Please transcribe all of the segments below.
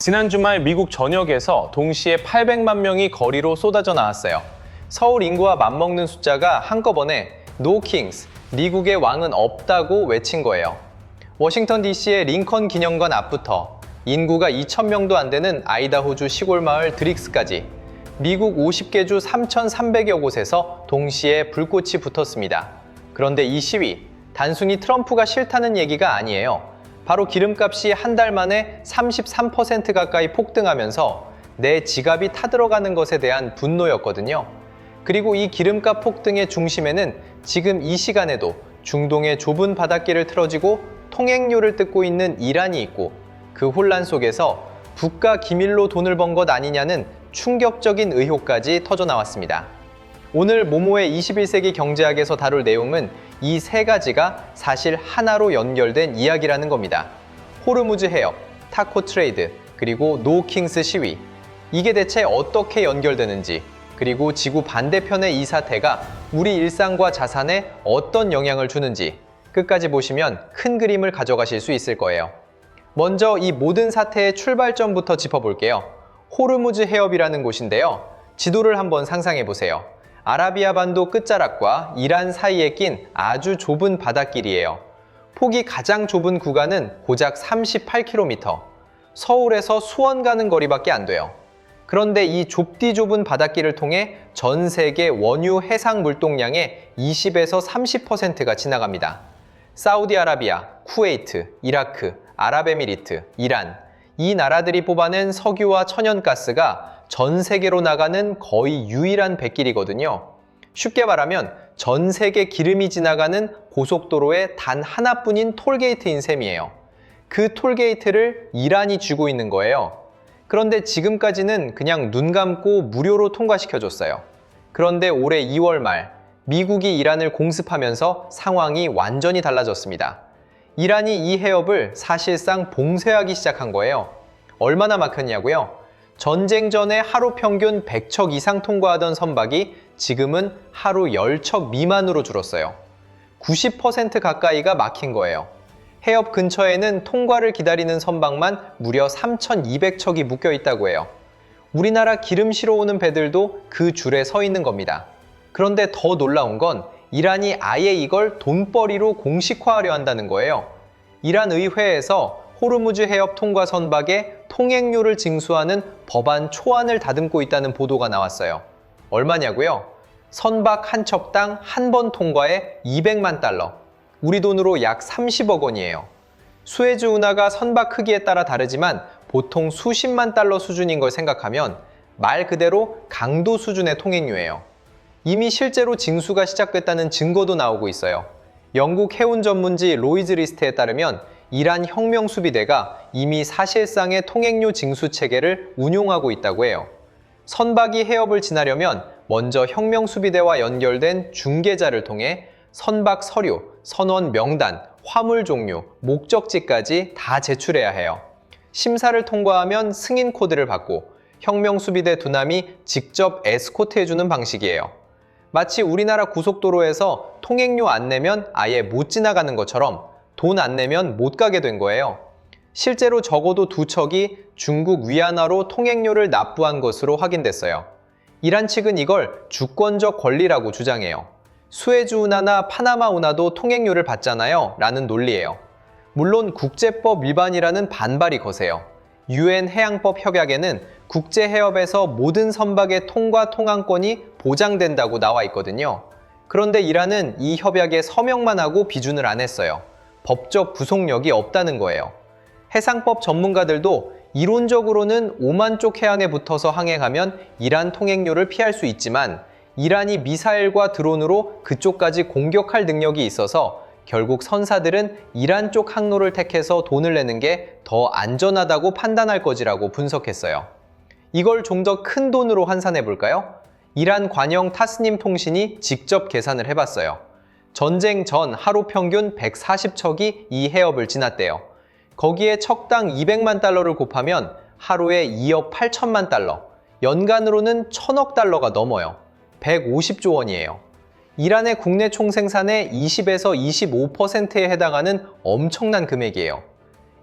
지난 주말 미국 전역에서 동시에 800만 명이 거리로 쏟아져 나왔어요. 서울 인구와 맞먹는 숫자가 한꺼번에 No Kings, 미국의 왕은 없다고 외친 거예요. 워싱턴 DC의 링컨 기념관 앞부터 인구가 2,000명도 안 되는 아이다호주 시골 마을 드릭스까지 미국 50개 주 3,300여 곳에서 동시에 불꽃이 붙었습니다. 그런데 이 시위, 단순히 트럼프가 싫다는 얘기가 아니에요. 바로 기름값이 한 달 만에 33% 가까이 폭등하면서 내 지갑이 타들어가는 것에 대한 분노였거든요. 그리고 이 기름값 폭등의 중심에는 지금 이 시간에도 중동의 좁은 바닷길을 틀어지고 통행료를 뜯고 있는 이란이 있고, 그 혼란 속에서 국가 기밀로 돈을 번 것 아니냐는 충격적인 의혹까지 터져나왔습니다. 오늘 모모의 21세기 경제학에서 다룰 내용은 이 세 가지가 사실 하나로 연결된 이야기라는 겁니다. 호르무즈 해협, 타코 트레이드, 그리고 노 킹스 시위. 이게 대체 어떻게 연결되는지, 그리고 지구 반대편의 이 사태가 우리 일상과 자산에 어떤 영향을 주는지 끝까지 보시면 큰 그림을 가져가실 수 있을 거예요. 먼저 이 모든 사태의 출발점부터 짚어볼게요. 호르무즈 해협이라는 곳인데요. 지도를 한번 상상해 보세요. 아라비아 반도 끝자락과 이란 사이에 낀 아주 좁은 바닷길이에요. 폭이 가장 좁은 구간은 고작 38km, 서울에서 수원 가는 거리밖에 안 돼요. 그런데 이 좁디 좁은 바닷길을 통해 전 세계 원유 해상 물동량의 20에서 30%가 지나갑니다. 사우디아라비아, 쿠웨이트, 이라크, 아랍에미리트, 이란, 이 나라들이 뽑아낸 석유와 천연가스가 전 세계로 나가는 거의 유일한 백길이거든요. 쉽게 말하면 전 세계 기름이 지나가는 고속도로의 단 하나뿐인 톨게이트인 셈이에요. 그 톨게이트를 이란이 쥐고 있는 거예요. 그런데 지금까지는 그냥 눈 감고 무료로 통과시켜줬어요. 그런데 올해 2월 말 미국이 이란을 공습하면서 상황이 완전히 달라졌습니다. 이란이 이 해협을 사실상 봉쇄하기 시작한 거예요. 얼마나 막혔냐고요? 전쟁 전에 하루 평균 100척 이상 통과하던 선박이 지금은 하루 10척 미만으로 줄었어요. 90% 가까이가 막힌 거예요. 해협 근처에는 통과를 기다리는 선박만 무려 3,200척이 묶여 있다고 해요. 우리나라 기름 실어 오는 배들도 그 줄에 서 있는 겁니다. 그런데 더 놀라운 건 이란이 아예 이걸 돈벌이로 공식화하려 한다는 거예요. 이란 의회에서 호르무즈 해협 통과 선박에 통행료를 징수하는 법안 초안을 다듬고 있다는 보도가 나왔어요. 얼마냐고요? 선박 한 척당 한 번 통과에 200만 달러, 우리 돈으로 약 30억 원이에요. 수에즈 운하가 선박 크기에 따라 다르지만 보통 수십만 달러 수준인 걸 생각하면 말 그대로 강도 수준의 통행료예요. 이미 실제로 징수가 시작됐다는 증거도 나오고 있어요. 영국 해운 전문지 로이즈 리스트에 따르면 이란 혁명수비대가 이미 사실상의 통행료 징수 체계를 운용하고 있다고 해요. 선박이 해협을 지나려면 먼저 혁명수비대와 연결된 중개자를 통해 선박 서류, 선원 명단, 화물 종류, 목적지까지 다 제출해야 해요. 심사를 통과하면 승인 코드를 받고 혁명수비대 두남이 직접 에스코트해주는 방식이에요. 마치 우리나라 고속도로에서 통행료 안 내면 아예 못 지나가는 것처럼 돈 안 내면 못 가게 된 거예요. 실제로 적어도 두 척이 중국 위안화로 통행료를 납부한 것으로 확인됐어요. 이란 측은 이걸 주권적 권리라고 주장해요. 수에즈 운하나 파나마 운하도 통행료를 받잖아요 라는 논리예요. 물론 국제법 위반이라는 반발이 거세요. UN 해양법 협약에는 국제해협에서 모든 선박의 통과 통항권이 보장된다고 나와 있거든요. 그런데 이란은 이 협약에 서명만 하고 비준을 안 했어요. 법적 구속력이 없다는 거예요. 해상법 전문가들도 이론적으로는 오만 쪽 해안에 붙어서 항행하면 이란 통행료를 피할 수 있지만 이란이 미사일과 드론으로 그쪽까지 공격할 능력이 있어서 결국 선사들은 이란 쪽 항로를 택해서 돈을 내는 게 더 안전하다고 판단할 거지라고 분석했어요. 이걸 좀 더 큰 돈으로 환산해 볼까요? 이란 관영 타스님 통신이 직접 계산을 해봤어요. 전쟁 전 하루 평균 140척이 이 해협을 지났대요. 거기에 척당 200만 달러를 곱하면 하루에 2억 8천만 달러, 연간으로는 1,000억 달러가 넘어요. 150조 원이에요. 이란의 국내 총생산의 20에서 25%에 해당하는 엄청난 금액이에요.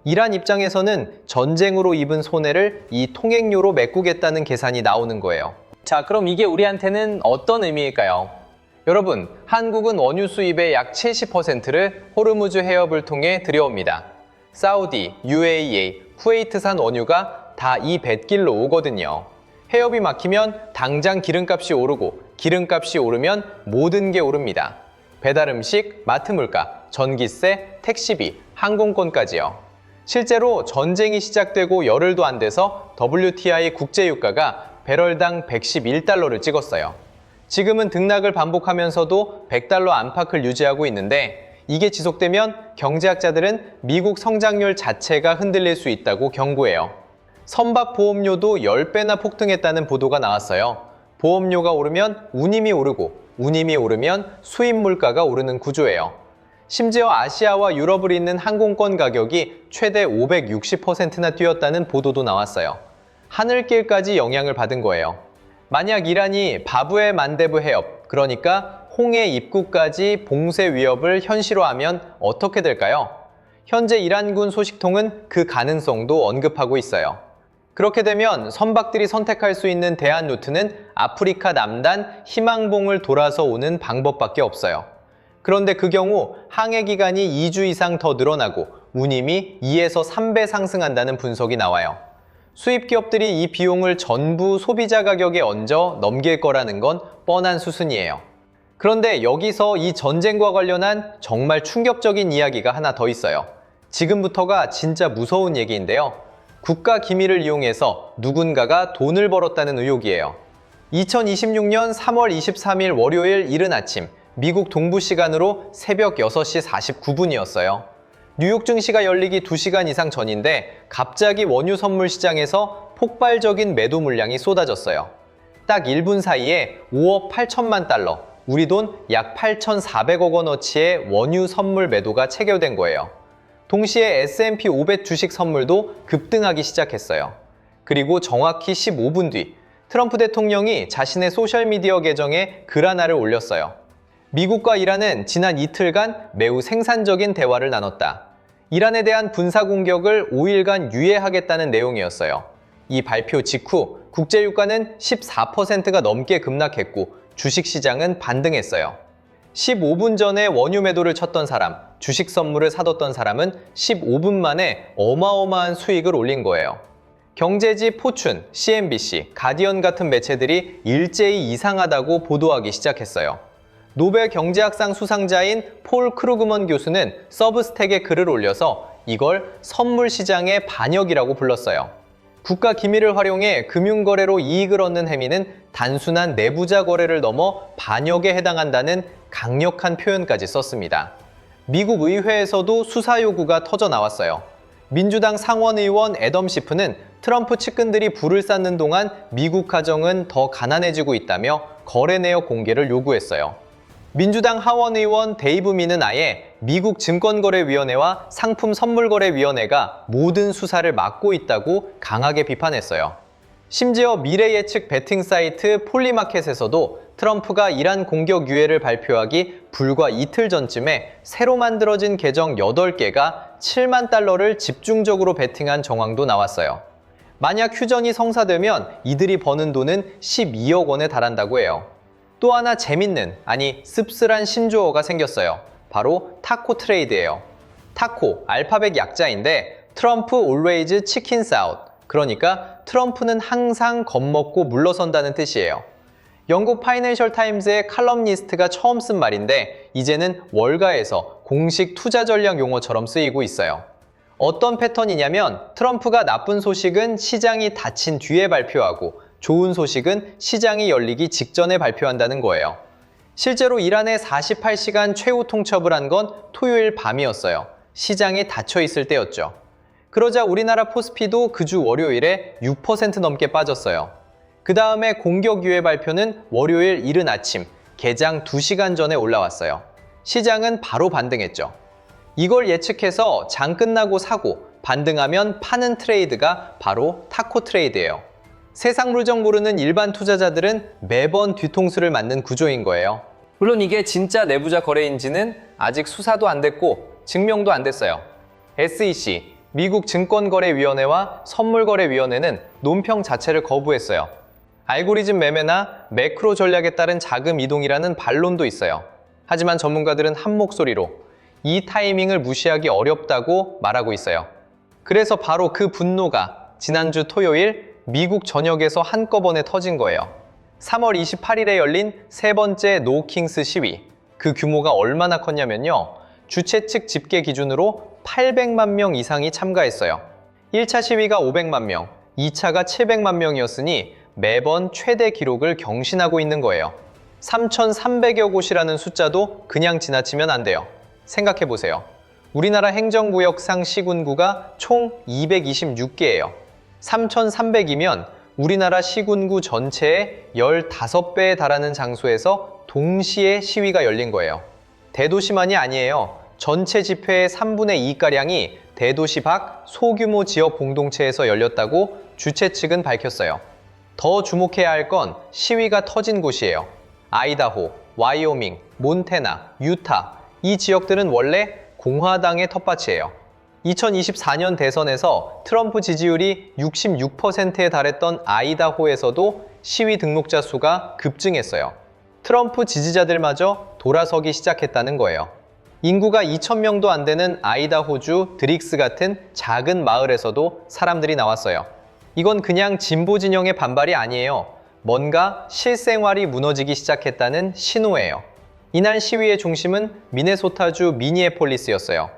이란 입장에서는 전쟁으로 입은 손해를 이 통행료로 메꾸겠다는 계산이 나오는 거예요. 자, 그럼 이게 우리한테는 어떤 의미일까요? 여러분, 한국은 원유 수입의 약 70%를 호르무즈 해협을 통해 들여옵니다. 사우디, UAE, 쿠웨이트산 원유가 다 이 뱃길로 오거든요. 해협이 막히면 당장 기름값이 오르고 기름값이 오르면 모든 게 오릅니다. 배달 음식, 마트 물가, 전기세, 택시비, 항공권까지요. 실제로 전쟁이 시작되고 열흘도 안 돼서 WTI 국제유가가 배럴당 111달러를 찍었어요. 지금은 등락을 반복하면서도 100달러 안팎을 유지하고 있는데 이게 지속되면 경제학자들은 미국 성장률 자체가 흔들릴 수 있다고 경고해요. 선박 보험료도 10배나 폭등했다는 보도가 나왔어요. 보험료가 오르면 운임이 오르고 운임이 오르면 수입 물가가 오르는 구조예요. 심지어 아시아와 유럽을 잇는 항공권 가격이 최대 560%나 뛰었다는 보도도 나왔어요. 하늘길까지 영향을 받은 거예요. 만약 이란이 바브의 만데브 해협, 그러니까 홍해 입구까지 봉쇄 위협을 현실화하면 어떻게 될까요? 현재 이란군 소식통은 그 가능성도 언급하고 있어요. 그렇게 되면 선박들이 선택할 수 있는 대안 루트는 아프리카 남단 희망봉을 돌아서 오는 방법밖에 없어요. 그런데 그 경우 항해 기간이 2주 이상 더 늘어나고 운임이 2에서 3배 상승한다는 분석이 나와요. 수입 기업들이 이 비용을 전부 소비자 가격에 얹어 넘길 거라는 건 뻔한 수순이에요. 그런데 여기서 이 전쟁과 관련한 정말 충격적인 이야기가 하나 더 있어요. 지금부터가 진짜 무서운 얘기인데요. 국가 기밀을 이용해서 누군가가 돈을 벌었다는 의혹이에요. 2026년 3월 23일 월요일 이른 아침, 미국 동부 시간으로 새벽 6시 49분이었어요. 뉴욕 증시가 열리기 2시간 이상 전인데 갑자기 원유 선물 시장에서 폭발적인 매도 물량이 쏟아졌어요. 딱 1분 사이에 5억 8천만 달러, 우리 돈 약 8,400억 원어치의 원유 선물 매도가 체결된 거예요. 동시에 S&P 500 주식 선물도 급등하기 시작했어요. 그리고 정확히 15분 뒤 트럼프 대통령이 자신의 소셜미디어 계정에 글 하나를 올렸어요. 미국과 이란은 지난 이틀간 매우 생산적인 대화를 나눴다. 이란에 대한 군사 공격을 5일간 유예하겠다는 내용이었어요. 이 발표 직후 국제유가는 14%가 넘게 급락했고 주식시장은 반등했어요. 15분 전에 원유 매도를 쳤던 사람, 주식 선물을 사뒀던 사람은 15분 만에 어마어마한 수익을 올린 거예요. 경제지 포춘, CNBC, 가디언 같은 매체들이 일제히 이상하다고 보도하기 시작했어요. 노벨 경제학상 수상자인 폴 크루그먼 교수는 서브스택에 글을 올려서 이걸 선물 시장의 반역이라고 불렀어요. 국가 기밀을 활용해 금융거래로 이익을 얻는 행위는 단순한 내부자 거래를 넘어 반역에 해당한다는 강력한 표현까지 썼습니다. 미국 의회에서도 수사 요구가 터져 나왔어요. 민주당 상원의원 애덤 시프는 트럼프 측근들이 불을 쌓는 동안 미국 가정은 더 가난해지고 있다며 거래 내역 공개를 요구했어요. 민주당 하원의원 데이브 민은 아예 미국 증권거래위원회와 상품선물거래위원회가 모든 수사를 막고 있다고 강하게 비판했어요. 심지어 미래 예측 베팅 사이트 폴리마켓에서도 트럼프가 이란 공격 유예를 발표하기 불과 이틀 전쯤에 새로 만들어진 계정 8개가 7만 달러를 집중적으로 베팅한 정황도 나왔어요. 만약 휴전이 성사되면 이들이 버는 돈은 12억 원에 달한다고 해요. 또 하나 재밌는, 아니 씁쓸한 신조어가 생겼어요. 바로 타코 트레이드예요. 타코, 알파벳 약자인데 트럼프 always chickens out, 그러니까 트럼프는 항상 겁먹고 물러선다는 뜻이에요. 영국 파이낸셜 타임즈의 칼럼니스트가 처음 쓴 말인데 이제는 월가에서 공식 투자 전략 용어처럼 쓰이고 있어요. 어떤 패턴이냐면 트럼프가 나쁜 소식은 시장이 닫힌 뒤에 발표하고 좋은 소식은 시장이 열리기 직전에 발표한다는 거예요. 실제로 이란의 48시간 최후 통첩을 한 건 토요일 밤이었어요. 시장이 닫혀 있을 때였죠. 그러자 우리나라 코스피도 그 주 월요일에 6% 넘게 빠졌어요. 그 다음에 공격 유예 발표는 월요일 이른 아침, 개장 2시간 전에 올라왔어요. 시장은 바로 반등했죠. 이걸 예측해서 장 끝나고 사고 반등하면 파는 트레이드가 바로 타코 트레이드예요. 세상 물정 모르는 일반 투자자들은 매번 뒤통수를 맞는 구조인 거예요. 물론 이게 진짜 내부자 거래인지는 아직 수사도 안 됐고 증명도 안 됐어요. SEC, 미국 증권거래위원회와 선물거래위원회는 논평 자체를 거부했어요. 알고리즘 매매나 매크로 전략에 따른 자금 이동이라는 반론도 있어요. 하지만 전문가들은 한 목소리로 이 타이밍을 무시하기 어렵다고 말하고 있어요. 그래서 바로 그 분노가 지난주 토요일 미국 전역에서 한꺼번에 터진 거예요. 3월 28일에 열린 세 번째 노킹스 시위. 그 규모가 얼마나 컸냐면요. 주최 측 집계 기준으로 800만 명 이상이 참가했어요. 1차 시위가 500만 명, 2차가 700만 명이었으니 매번 최대 기록을 경신하고 있는 거예요. 3,300여 곳이라는 숫자도 그냥 지나치면 안 돼요. 생각해보세요. 우리나라 행정구역상 시군구가 총 226개예요. 3,300이면 우리나라 시군구 전체의 15배에 달하는 장소에서 동시에 시위가 열린 거예요. 대도시만이 아니에요. 전체 집회의 3분의 2가량이 대도시 밖 소규모 지역 공동체에서 열렸다고 주최 측은 밝혔어요. 더 주목해야 할 건 시위가 터진 곳이에요. 아이다호, 와이오밍, 몬태나, 유타. 이 지역들은 원래 공화당의 텃밭이에요. 2024년 대선에서 트럼프 지지율이 66%에 달했던 아이다호에서도 시위 등록자 수가 급증했어요. 트럼프 지지자들마저 돌아서기 시작했다는 거예요. 인구가 2,000명도 안 되는 아이다호주 드릭스 같은 작은 마을에서도 사람들이 나왔어요. 이건 그냥 진보 진영의 반발이 아니에요. 뭔가 실생활이 무너지기 시작했다는 신호예요. 이날 시위의 중심은 미네소타주 미니애폴리스였어요.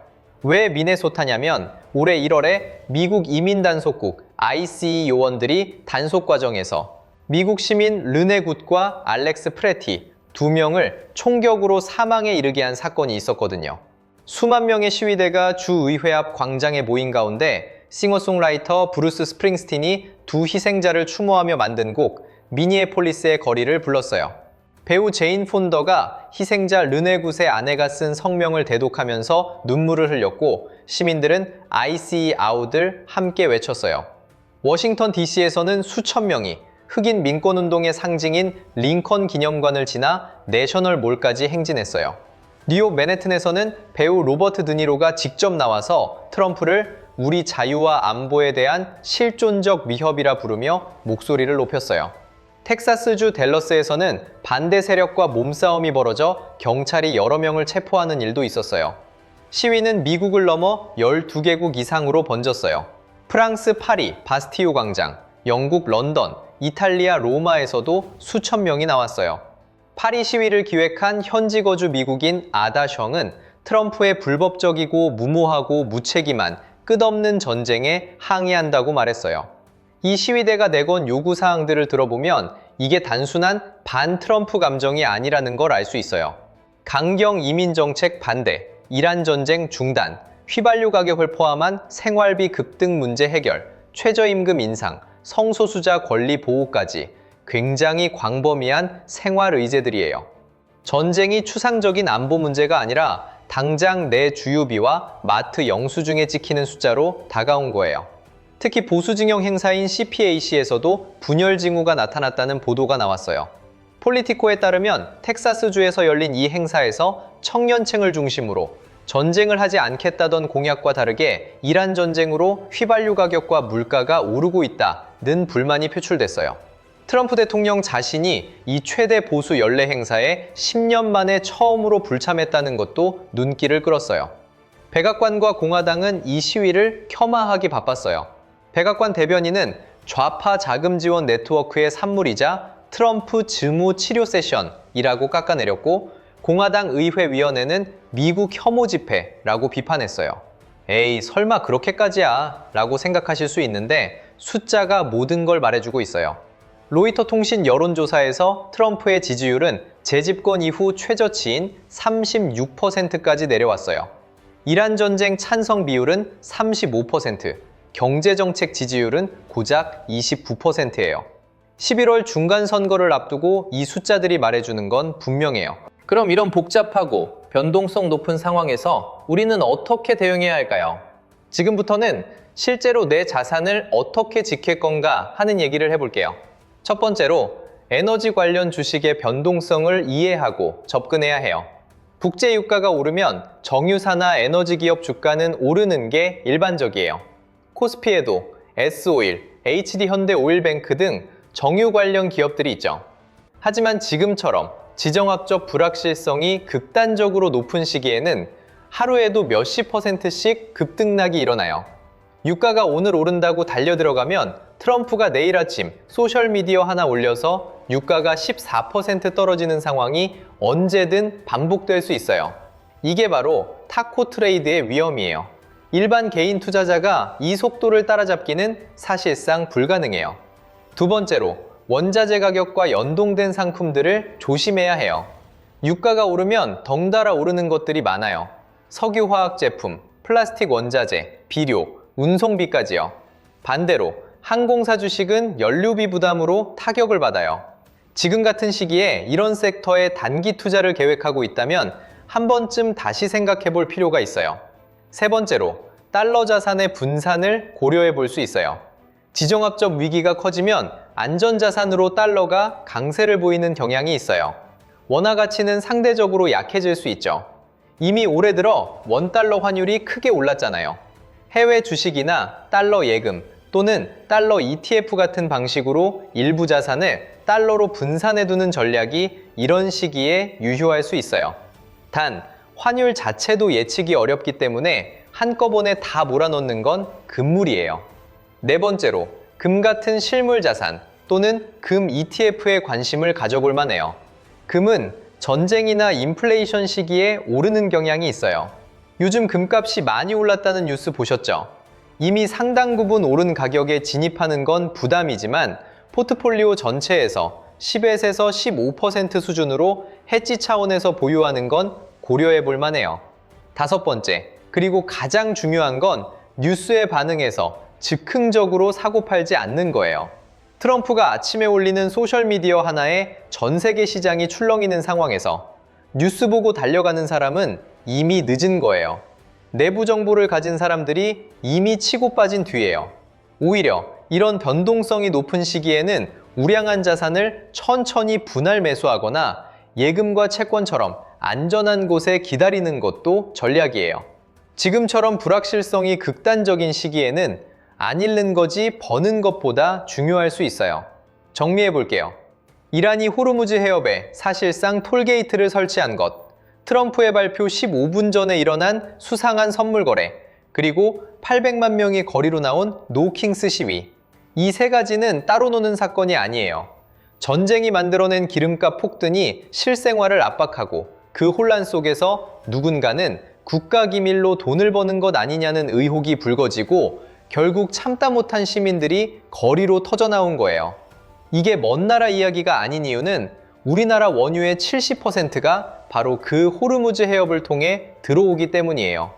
왜 미네소타냐면 올해 1월에 미국 이민단속국 ICE 요원들이 단속 과정에서 미국 시민 르네 굿과 알렉스 프레티 2명을 총격으로 사망에 이르게 한 사건이 있었거든요. 수만 명의 시위대가 주의회 앞 광장에 모인 가운데 싱어송라이터 브루스 스프링스틴이 두 희생자를 추모하며 만든 곡 미니애폴리스의 거리를 불렀어요. 배우 제인 폰더가 희생자 르네 굿의 아내가 쓴 성명을 대독하면서 눈물을 흘렸고 시민들은 ICE 아웃을 함께 외쳤어요. 워싱턴 DC에서는 수천 명이 흑인 민권운동의 상징인 링컨 기념관을 지나 내셔널몰까지 행진했어요. 뉴욕 맨해튼에서는 배우 로버트 드니로가 직접 나와서 트럼프를 우리 자유와 안보에 대한 실존적 위협이라 부르며 목소리를 높였어요. 텍사스주 댈러스에서는 반대 세력과 몸싸움이 벌어져 경찰이 여러 명을 체포하는 일도 있었어요. 시위는 미국을 넘어 12개국 이상으로 번졌어요. 프랑스 파리 바스티유 광장, 영국 런던, 이탈리아 로마에서도 수천 명이 나왔어요. 파리 시위를 기획한 현지 거주 미국인 아다 셩은 트럼프의 불법적이고 무모하고 무책임한 끝없는 전쟁에 항의한다고 말했어요. 이 시위대가 내건 요구사항들을 들어보면 이게 단순한 반트럼프 감정이 아니라는 걸 알 수 있어요. 강경 이민정책 반대, 이란 전쟁 중단, 휘발유 가격을 포함한 생활비 급등 문제 해결, 최저임금 인상, 성소수자 권리 보호까지 굉장히 광범위한 생활 의제들이에요. 전쟁이 추상적인 안보 문제가 아니라 당장 내 주유비와 마트 영수증에 찍히는 숫자로 다가온 거예요. 특히 보수 진영 행사인 CPAC에서도 분열 징후가 나타났다는 보도가 나왔어요. 폴리티코에 따르면 텍사스주에서 열린 이 행사에서 청년층을 중심으로 전쟁을 하지 않겠다던 공약과 다르게 이란 전쟁으로 휘발유 가격과 물가가 오르고 있다는 불만이 표출됐어요. 트럼프 대통령 자신이 이 최대 보수 연례 행사에 10년 만에 처음으로 불참했다는 것도 눈길을 끌었어요. 백악관과 공화당은 이 시위를 폄하하기 바빴어요. 백악관 대변인은 좌파 자금 지원 네트워크의 산물이자 트럼프 증오 치료 세션이라고 깎아내렸고 공화당 의회위원회는 미국 혐오 집회라고 비판했어요. 에이, 설마 그렇게까지야 라고 생각하실 수 있는데 숫자가 모든 걸 말해주고 있어요. 로이터 통신 여론조사에서 트럼프의 지지율은 재집권 이후 최저치인 36%까지 내려왔어요. 이란 전쟁 찬성 비율은 35%, 경제정책 지지율은 고작 29%예요. 11월 중간선거를 앞두고 이 숫자들이 말해주는 건 분명해요. 그럼 이런 복잡하고 변동성 높은 상황에서 우리는 어떻게 대응해야 할까요? 지금부터는 실제로 내 자산을 어떻게 지킬 건가 하는 얘기를 해볼게요. 첫 번째로 에너지 관련 주식의 변동성을 이해하고 접근해야 해요. 국제 유가가 오르면 정유사나 에너지 기업 주가는 오르는 게 일반적이에요. 코스피에도 S오일, HD현대오일뱅크 등 정유 관련 기업들이 있죠. 하지만 지금처럼 지정학적 불확실성이 극단적으로 높은 시기에는 하루에도 몇십 %씩 급등락이 일어나요. 유가가 오늘 오른다고 달려들어가면 트럼프가 내일 아침 소셜미디어 하나 올려서 유가가 14% 떨어지는 상황이 언제든 반복될 수 있어요. 이게 바로 타코 트레이드의 위험이에요. 일반 개인 투자자가 이 속도를 따라잡기는 사실상 불가능해요. 두 번째로, 원자재 가격과 연동된 상품들을 조심해야 해요. 유가가 오르면 덩달아 오르는 것들이 많아요. 석유화학 제품, 플라스틱 원자재, 비료, 운송비까지요. 반대로 항공사 주식은 연료비 부담으로 타격을 받아요. 지금 같은 시기에 이런 섹터에 단기 투자를 계획하고 있다면 한 번쯤 다시 생각해 볼 필요가 있어요. 세 번째로, 달러 자산의 분산을 고려해 볼 수 있어요. 지정학적 위기가 커지면 안전자산으로 달러가 강세를 보이는 경향이 있어요. 원화 가치는 상대적으로 약해질 수 있죠. 이미 올해 들어 원달러 환율이 크게 올랐잖아요. 해외 주식이나 달러 예금 또는 달러 ETF 같은 방식으로 일부 자산을 달러로 분산해두는 전략이 이런 시기에 유효할 수 있어요. 단, 환율 자체도 예측이 어렵기 때문에 한꺼번에 다 몰아넣는 건 금물이에요. 네 번째로, 금 같은 실물 자산 또는 금 ETF에 관심을 가져볼 만해요. 금은 전쟁이나 인플레이션 시기에 오르는 경향이 있어요. 요즘 금값이 많이 올랐다는 뉴스 보셨죠? 이미 상당 부분 오른 가격에 진입하는 건 부담이지만 포트폴리오 전체에서 10에서 15% 수준으로 해지 차원에서 보유하는 건 고려해 볼 만해요. 다섯 번째, 그리고 가장 중요한 건 뉴스에 반응해서 즉흥적으로 사고 팔지 않는 거예요. 트럼프가 아침에 올리는 소셜미디어 하나에 전 세계 시장이 출렁이는 상황에서 뉴스 보고 달려가는 사람은 이미 늦은 거예요. 내부 정보를 가진 사람들이 이미 치고 빠진 뒤에요. 오히려 이런 변동성이 높은 시기에는 우량한 자산을 천천히 분할 매수하거나 예금과 채권처럼 안전한 곳에 기다리는 것도 전략이에요. 지금처럼 불확실성이 극단적인 시기에는 안 잃는 거지 버는 것보다 중요할 수 있어요. 정리해 볼게요. 이란이 호르무즈 해협에 사실상 톨게이트를 설치한 것, 트럼프의 발표 15분 전에 일어난 수상한 선물 거래, 그리고 800만 명이 거리로 나온 노킹스 시위. 이 세 가지는 따로 노는 사건이 아니에요. 전쟁이 만들어낸 기름값 폭등이 실생활을 압박하고 그 혼란 속에서 누군가는 국가기밀로 돈을 버는 것 아니냐는 의혹이 불거지고 결국 참다 못한 시민들이 거리로 터져나온 거예요. 이게 먼 나라 이야기가 아닌 이유는 우리나라 원유의 70%가 바로 그 호르무즈 해협을 통해 들어오기 때문이에요.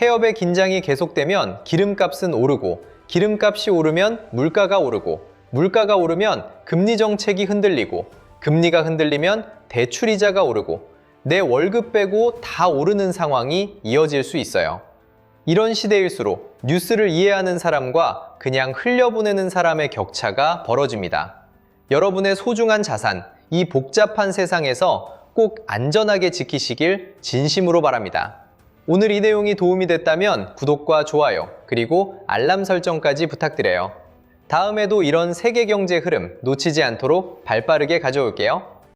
해협의 긴장이 계속되면 기름값은 오르고, 기름값이 오르면 물가가 오르고, 물가가 오르면 금리 정책이 흔들리고, 금리가 흔들리면 대출이자가 오르고, 내 월급 빼고 다 오르는 상황이 이어질 수 있어요. 이런 시대일수록 뉴스를 이해하는 사람과 그냥 흘려보내는 사람의 격차가 벌어집니다. 여러분의 소중한 자산, 이 복잡한 세상에서 꼭 안전하게 지키시길 진심으로 바랍니다. 오늘 이 내용이 도움이 됐다면 구독과 좋아요, 그리고 알람 설정까지 부탁드려요. 다음에도 이런 세계 경제 흐름 놓치지 않도록 발빠르게 가져올게요.